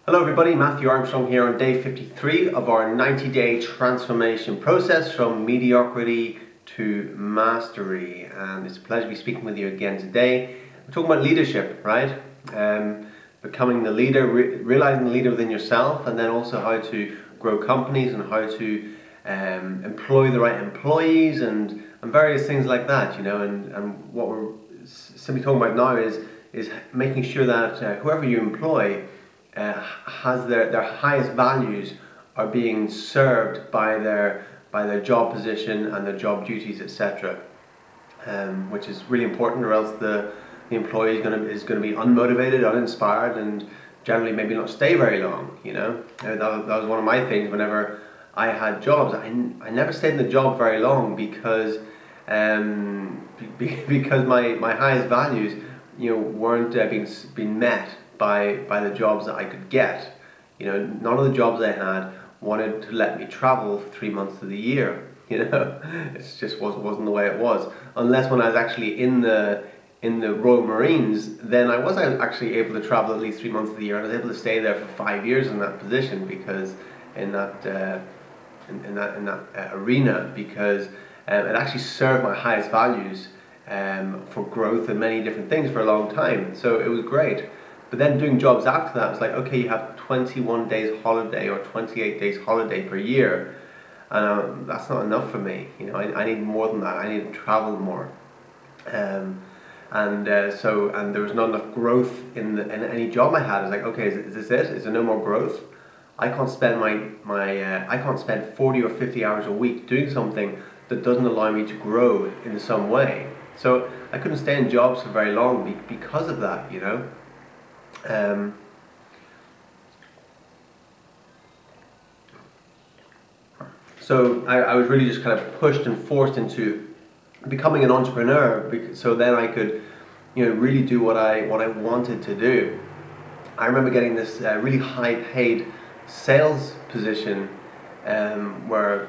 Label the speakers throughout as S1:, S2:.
S1: Hello everybody, Matthew Armstrong here on day 53 of our 90-day transformation process from mediocrity to mastery. And it's a pleasure to be speaking with you again today. We're talking about leadership, right? Becoming the leader, realizing the leader within yourself, and then also how to grow companies and how to employ the right employees and various things like that, you know. And what we're simply talking about now is making sure that whoever you employ has their highest values are being served by their job position and their job duties, etc. Which is really important, or else the employee is going to be unmotivated, uninspired, and generally maybe not stay very long. You know, that was one of my things. Whenever I had jobs, I never stayed in the job very long because my highest values, you know, weren't being met by the jobs that I could get. You know, none of the jobs I had wanted to let me travel for 3 months of the year. You know, it just wasn't the way it was. Unless when I was actually in the Royal Marines, then I was actually able to travel at least 3 months of the year. I was able to stay there for 5 years in that position, because in that arena, because it actually served my highest values for growth and many different things for a long time. So it was great. But then doing jobs after that, it's like, okay, you have 21 days holiday or 28 days holiday per year, and that's not enough for me. You know, I need more than that. I need to travel more, and there was not enough growth in any job I had. It's like, okay, is this it? Is there no more growth? I can't spend I can't spend 40 or 50 hours a week doing something that doesn't allow me to grow in some way. So I couldn't stay in jobs for very long because of that, you know. So I was really just kind of pushed and forced into becoming an entrepreneur, so then I could, you know, really do what I wanted to do. I remember getting this really high-paid sales position, where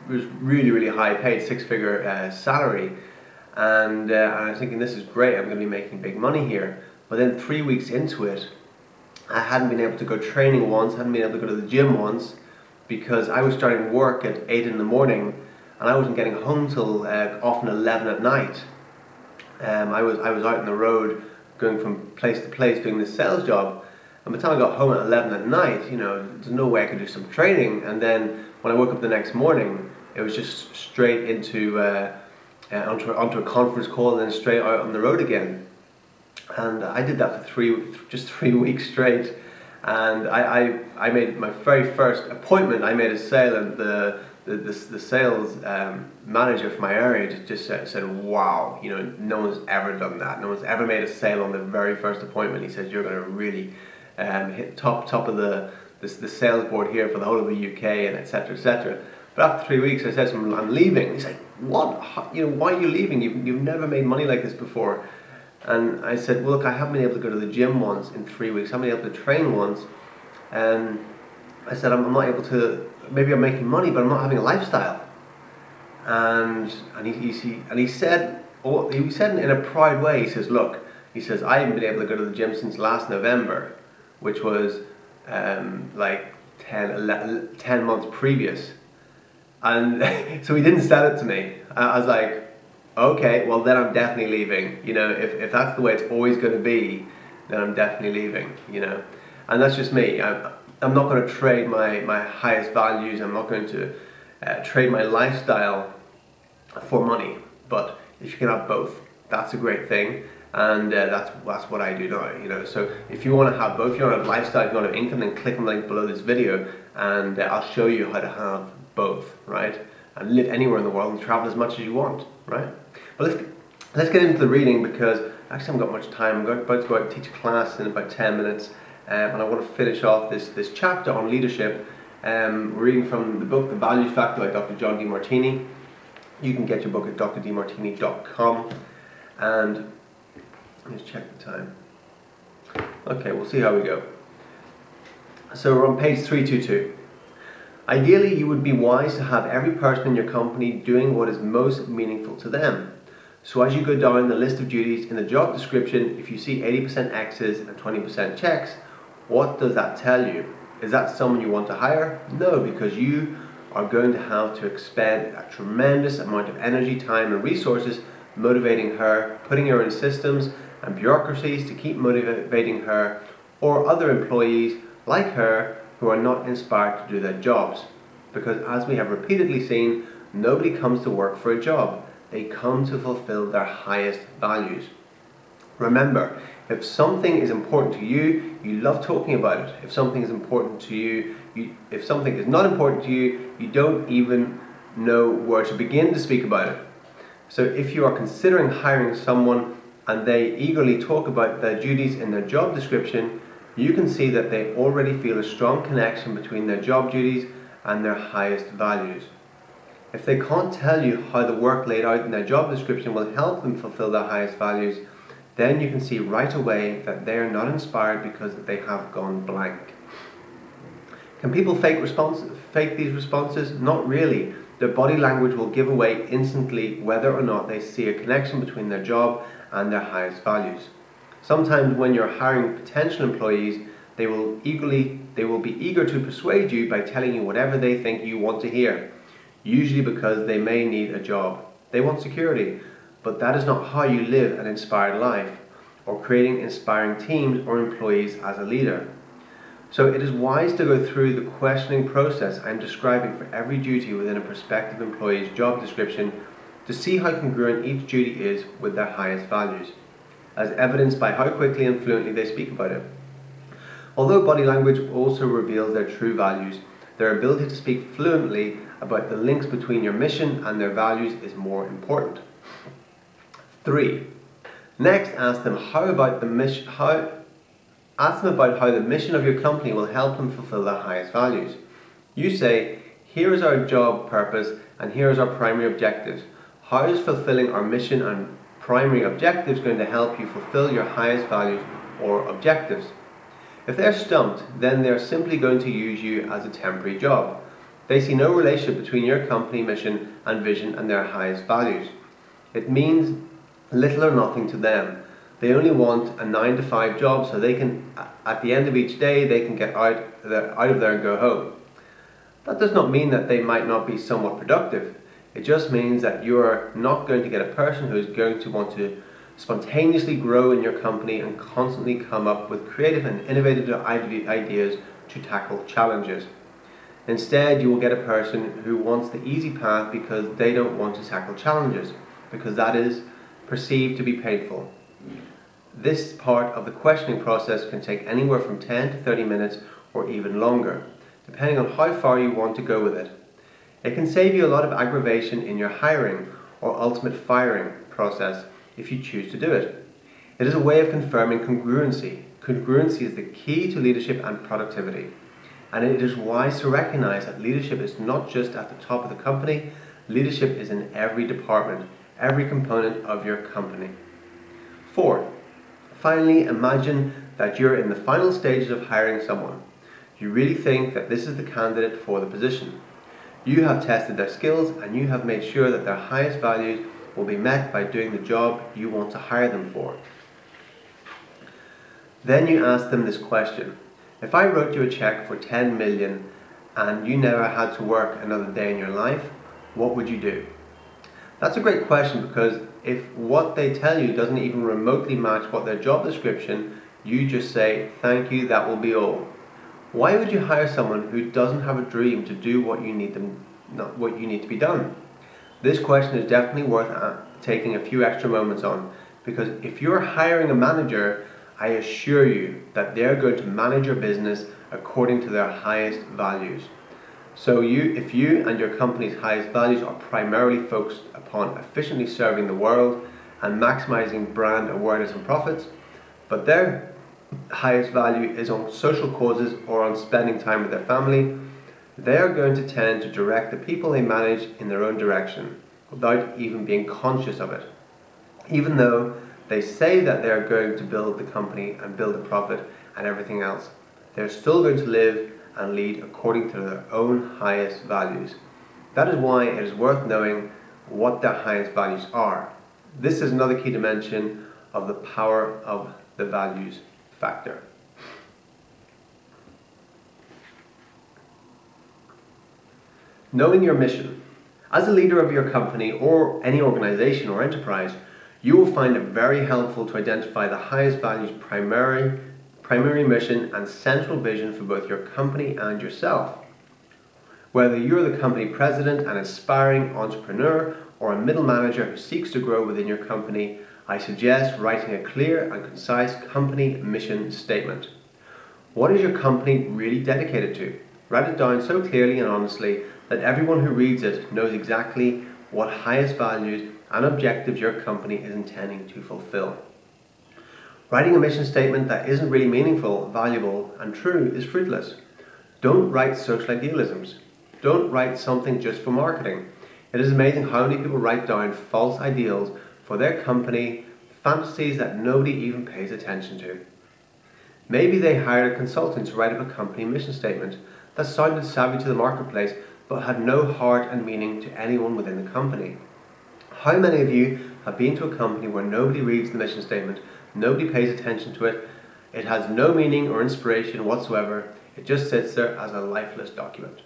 S1: it was really high-paid, six-figure salary, and I was thinking, this is great. I'm going to be making big money here. But then 3 weeks into it, I hadn't been able to go training once, hadn't been able to go to the gym once, because I was starting work at 8 in the morning and I wasn't getting home till often 11 at night. I was out on the road going from place to place doing this sales job, and by the time I got home at 11 at night, you know, there's no way I could do some training. And then when I woke up the next morning, it was just straight into onto a conference call and then straight out on the road again. And I did that for just 3 weeks straight, and I made my very first appointment. I made a sale, and the sales manager for my area just said, wow, you know, no one's ever done that. No one's ever made a sale on the very first appointment. He said, you're going to really hit top of the sales board here for the whole of the UK, and etc, etc. But after 3 weeks, I said to him, I'm leaving. He said, what? You know, why are you leaving? You've never made money like this before. And I said, well, look, I haven't been able to go to the gym once in 3 weeks. I haven't been able to train once. And I said, I'm not able to, maybe I'm making money, but I'm not having a lifestyle. And he said in a proud way, he says, look, he says, I haven't been able to go to the gym since last November, which was like 10 months previous. And so he didn't sell it to me. I was like, okay, well then I'm definitely leaving. You know, if that's the way it's always going to be, then I'm definitely leaving, you know. And that's just me. I'm not going to trade my highest values. I'm not going to trade my lifestyle for money. But if you can have both, that's a great thing. And that's what I do now, you know. So if you want to have both, if you want to have lifestyle, if you want to have income, then click on the link below this video, and I'll show you how to have both, right? And live anywhere in the world and travel as much as you want, right? But let's get into the reading, because I actually haven't got much time. I'm about to go out and teach a class in about 10 minutes, and I want to finish off this chapter on leadership. We're reading from the book, The Values Facotr by Dr John Demartini. You can get your book at drdemartini.com, and let's check the time. Okay, we'll see how we go. So we're on page 322. Ideally, you would be wise to have every person in your company doing what is most meaningful to them. So as you go down the list of duties in the job description, if you see 80% X's and 20% checks, What does that tell you? Is that someone you want to hire? No, because you are going to have to expend a tremendous amount of energy, time and resources motivating her, putting her in systems and bureaucracies to keep motivating her, or other employees like her who are not inspired to do their jobs. Because as we have repeatedly seen, nobody comes to work for a job. They come to fulfill their highest values. Remember, if something is important to you, you love talking about it. If something is important to you, if something is not important to you, you don't even know where to begin to speak about it. So if you are considering hiring someone and they eagerly talk about their duties in their job description, you can see that they already feel a strong connection between their job duties and their highest values. If they can't tell you how the work laid out in their job description will help them fulfill their highest values, then you can see right away that they are not inspired because they have gone blank. Can people fake these responses? Not really. Their body language will give away instantly whether or not they see a connection between their job and their highest values. Sometimes when you're hiring potential employees, they will be eager to persuade you by telling you whatever they think you want to hear, usually because they may need a job. They want security, but that is not how you live an inspired life, or creating inspiring teams or employees as a leader. So it is wise to go through the questioning process I'm describing for every duty within a prospective employee's job description to see how congruent each duty is with their highest values, as evidenced by how quickly and fluently they speak about it. Although body language also reveals their true values, their ability to speak fluently about the links between your mission and their values is more important. 3. Next, ask them how the mission of your company will help them fulfill their highest values. You say, here is our job purpose and here is our primary objectives. How is fulfilling our mission and primary objectives going to help you fulfill your highest values or objectives? If they're stumped, then they're simply going to use you as a temporary job. They see no relationship between your company mission and vision and their highest values. It means little or nothing to them. They only want a 9-to-5 job so they can, at the end of each day, they can get out of there and go home. That does not mean that they might not be somewhat productive. It just means that you are not going to get a person who is going to want to spontaneously grow in your company and constantly come up with creative and innovative ideas to tackle challenges. Instead, you will get a person who wants the easy path because they don't want to tackle challenges, because that is perceived to be painful. This part of the questioning process can take anywhere from 10 to 30 minutes or even longer, depending on how far you want to go with it. It can save you a lot of aggravation in your hiring or ultimate firing process if you choose to do it. It is a way of confirming congruency. Congruency is the key to leadership and productivity. And it is wise to recognize that leadership is not just at the top of the company, leadership is in every department, every component of your company. 4. Finally, imagine that you're in the final stages of hiring someone. You really think that this is the candidate for the position. You have tested their skills and you have made sure that their highest values will be met by doing the job you want to hire them for. Then you ask them this question. If I wrote you a check for 10 million and you never had to work another day in your life, what would you do? That's a great question, because if what they tell you doesn't even remotely match what their job description, you just say, thank you, that will be all. Why would you hire someone who doesn't have a dream to do what you need to be done? This question is definitely worth taking a few extra moments on, because if you're hiring a manager, I assure you that they're going to manage your business according to their highest values. So if you and your company's highest values are primarily focused upon efficiently serving the world and maximizing brand awareness and profits, but their highest value is on social causes or on spending time with their family, they are going to tend to direct the people they manage in their own direction without even being conscious of it. Even though they say that they are going to build the company and build a profit and everything else, they're still going to live and lead according to their own highest values. That is why it is worth knowing what their highest values are. This is another key dimension of the power of the values factor. Knowing your mission. As a leader of your company or any organization or enterprise, you will find it very helpful to identify the highest values, primary mission and central vision for both your company and yourself. Whether you're the company president, an aspiring entrepreneur, or a middle manager who seeks to grow within your company, I suggest writing a clear and concise company mission statement. What is your company really dedicated to? Write it down so clearly and honestly that everyone who reads it knows exactly what highest values and objectives your company is intending to fulfill. Writing a mission statement that isn't really meaningful, valuable, and true is fruitless. Don't write social idealisms. Don't write something just for marketing. It is amazing how many people write down false ideals for their company, fantasies that nobody even pays attention to. Maybe they hired a consultant to write up a company mission statement that sounded savvy to the marketplace but had no heart and meaning to anyone within the company. How many of you have been to a company where nobody reads the mission statement, nobody pays attention to it, it has no meaning or inspiration whatsoever, it just sits there as a lifeless document?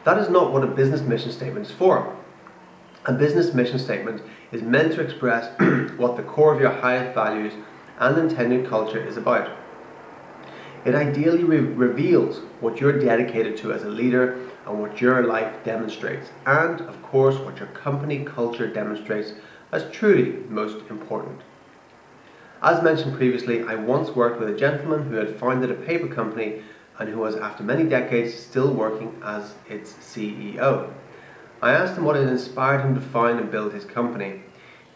S1: That is not what a business mission statement is for. A business mission statement is meant to express what the core of your highest values and intended culture is about. It ideally reveals what you're dedicated to as a leader and what your life demonstrates, and of course what your company culture demonstrates as truly most important. As mentioned previously, I once worked with a gentleman who had founded a paper company and who was, after many decades, still working as its CEO. I asked him what had inspired him to found and build his company.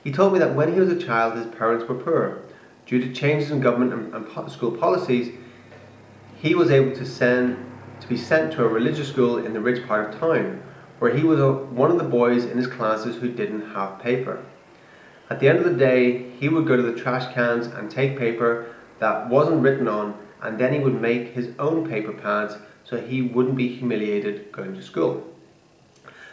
S1: He told me that when he was a child, his parents were poor. Due to changes in government and school policies, he was able to be sent to a religious school in the rich part of town, where he was one of the boys in his classes who didn't have paper. At the end of the day, he would go to the trash cans and take paper that wasn't written on, and then he would make his own paper pads so he wouldn't be humiliated going to school.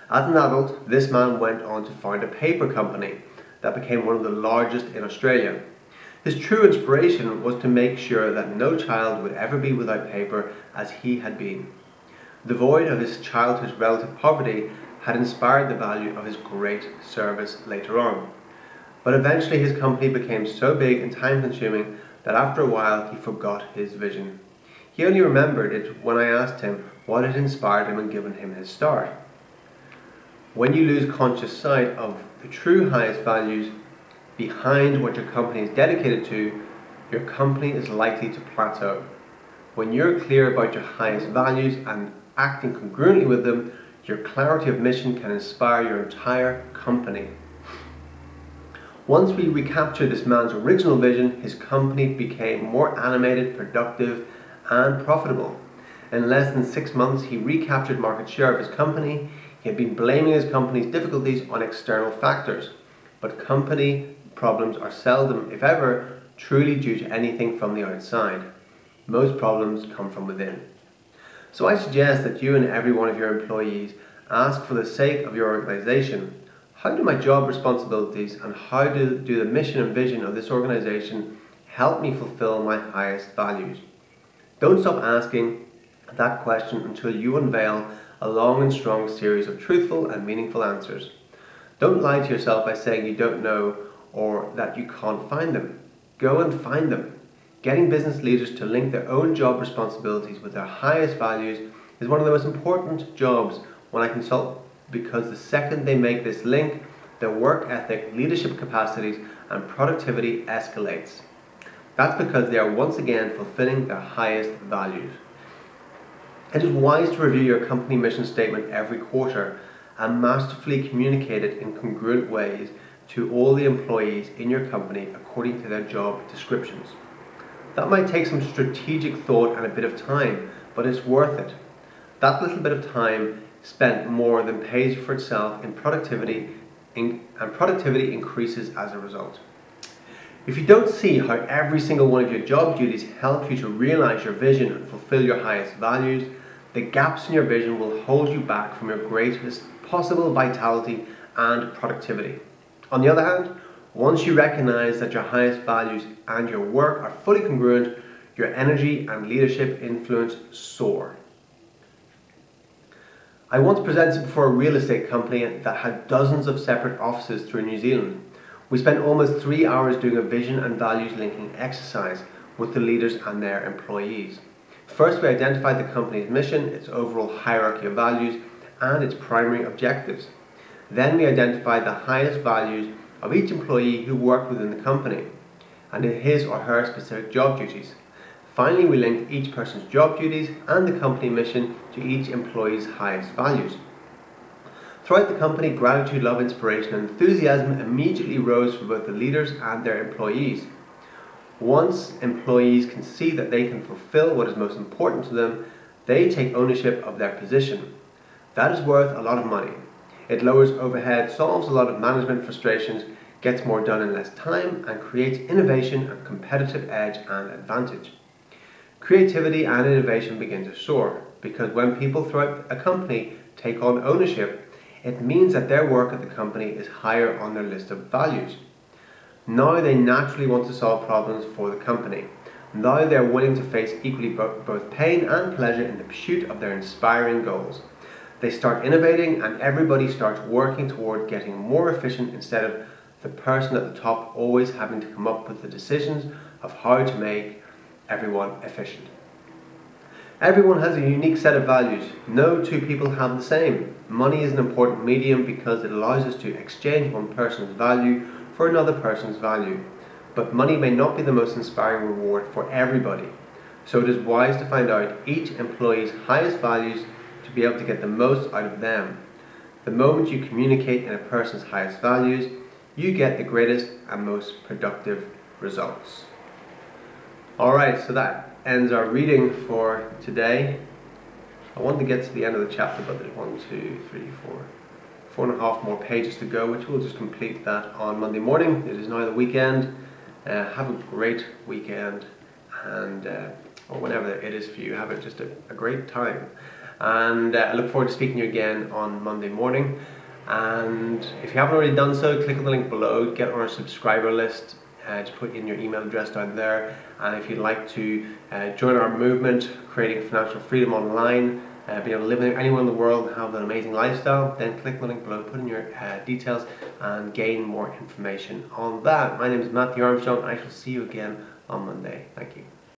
S1: As an adult, this man went on to found a paper company that became one of the largest in Australia. His true inspiration was to make sure that no child would ever be without paper as he had been. The void of his childhood's relative poverty had inspired the value of his great service later on. But eventually his company became so big and time-consuming that after a while he forgot his vision. He only remembered it when I asked him what had inspired him and given him his start. When you lose conscious sight of the true highest values behind what your company is dedicated to, your company is likely to plateau. When you're clear about your highest values and acting congruently with them, your clarity of mission can inspire your entire company. Once we recaptured this man's original vision, his company became more animated, productive, and profitable. In less than 6 months, he recaptured market share of his company. He had been blaming his company's difficulties on external factors, but company problems are seldom, if ever, truly due to anything from the outside. Most problems come from within. So I suggest that you and every one of your employees ask, for the sake of your organization, how do my job responsibilities and how do the mission and vision of this organization help me fulfill my highest values? Don't stop asking that question until you unveil a long and strong series of truthful and meaningful answers. Don't lie to yourself by saying you don't know or that you can't find them. Go and find them. Getting business leaders to link their own job responsibilities with their highest values is one of the most important jobs when I consult, because the second they make this link, their work ethic, leadership capacities, and productivity escalates. That's because they are once again fulfilling their highest values. It is wise to review your company mission statement every quarter and masterfully communicate it in congruent ways to all the employees in your company according to their job descriptions. That might take some strategic thought and a bit of time, but it's worth it. That little bit of time spent more than pays for itself in productivity, and productivity increases as a result. If you don't see how every single one of your job duties help you to realize your vision and fulfill your highest values, the gaps in your vision will hold you back from your greatest possible vitality and productivity. On the other hand, once you recognize that your highest values and your work are fully congruent, your energy and leadership influence soar. I once presented before a real estate company that had dozens of separate offices through New Zealand. We spent almost 3 hours doing a vision and values linking exercise with the leaders and their employees. First, we identified the company's mission, its overall hierarchy of values, and its primary objectives. Then we identified the highest values of each employee who worked within the company and his or her specific job duties. Finally, we linked each person's job duties and the company mission to each employee's highest values. Throughout the company, gratitude, love, inspiration, and enthusiasm immediately rose for both the leaders and their employees. Once employees can see that they can fulfill what is most important to them, they take ownership of their position. That is worth a lot of money. It lowers overhead, solves a lot of management frustrations, gets more done in less time, and creates innovation and competitive edge and advantage. Creativity and innovation begin to soar because when people throughout a company take on ownership, it means that their work at the company is higher on their list of values. Now they naturally want to solve problems for the company. Now they are willing to face equally both pain and pleasure in the pursuit of their inspiring goals. They start innovating and everybody starts working toward getting more efficient instead of the person at the top always having to come up with the decisions of how to make everyone efficient. Everyone has a unique set of values. No two people have the same. Money is an important medium because it allows us to exchange one person's value for another person's value. But money may not be the most inspiring reward for everybody. So it is wise to find out each employee's highest values to be able to get the most out of them. The moment you communicate in a person's highest values, you get the greatest and most productive results. Alright, so that ends our reading for today. I want to get to the end of the chapter, but there's 4.5 more pages to go, which we'll just complete that on Monday morning. It is now the weekend. Have a great weekend, and or whenever it is for you, have just a great time. And I look forward to speaking to you again on Monday morning. And if you haven't already done so, click on the link below, get on our subscriber list. Just put in your email address down there, and if you'd like to join our movement, creating financial freedom online, be able to live anywhere in the world and have an amazing lifestyle, then click the link below, put in your details and gain more information on that. My name is Matthew Armstrong. I shall see you again on Monday. Thank you.